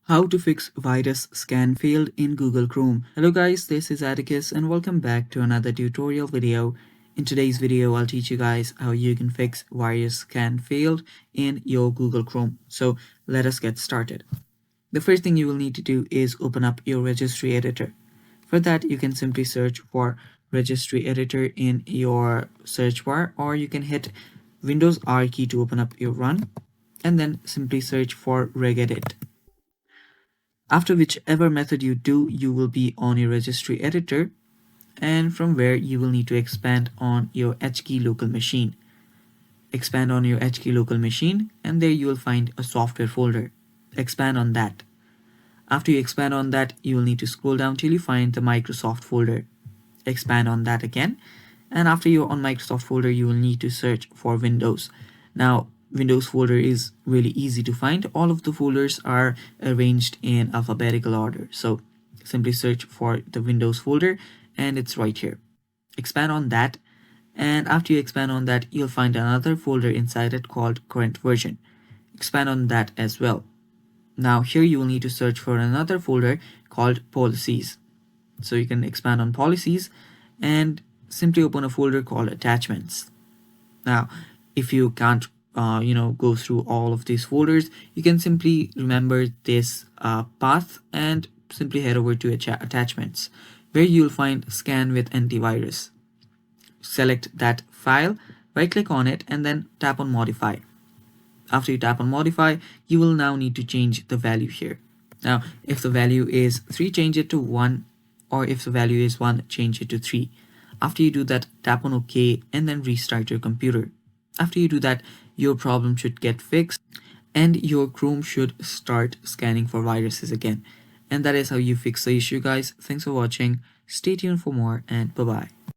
How to fix virus scan failed in Google Chrome. Hello guys, this is Atticus and welcome back to another tutorial video. In today's video, I'll teach you guys how you can fix virus scan failed in your Google Chrome. So let us get started. The first thing you will need to do is open up your registry editor. For that, you can simply search for registry editor in your search bar, or you can hit Windows R key to open up your run and then simply search for regedit. After whichever method you do, you will be on your registry editor, and from where you will need to expand on your HKey local machine. Expand on your HKey local machine, and there you will find a software folder. Expand on that. After you expand on that, you will need to scroll down till you find the Microsoft folder. Expand on that again, and after you're on Microsoft folder, you will need to search for Windows. Now, Windows folder is really easy to find. All of the folders are arranged in alphabetical order. So simply search for the Windows folder and it's right here. Expand on that, and after you expand on that, you'll find another folder inside it called current version. Expand on that as well. Now here you will need to search for another folder called policies. So you can expand on policies and simply open a folder called attachments. Now if you can't go through all of these folders, you can simply remember this path and simply head over to attachments, where you'll find scan with antivirus. Select that file, right click on it, and then tap on modify. After you tap on modify, you will now need to change the value here. Now if the value is 3, change it to 1, or if the value is 1, change it to 3. After you do that, tap on OK and then restart your computer. After you do that, your problem should get fixed and your Chrome should start scanning for viruses again. And that is how you fix the issue, guys. Thanks for watching. Stay tuned for more, and bye-bye.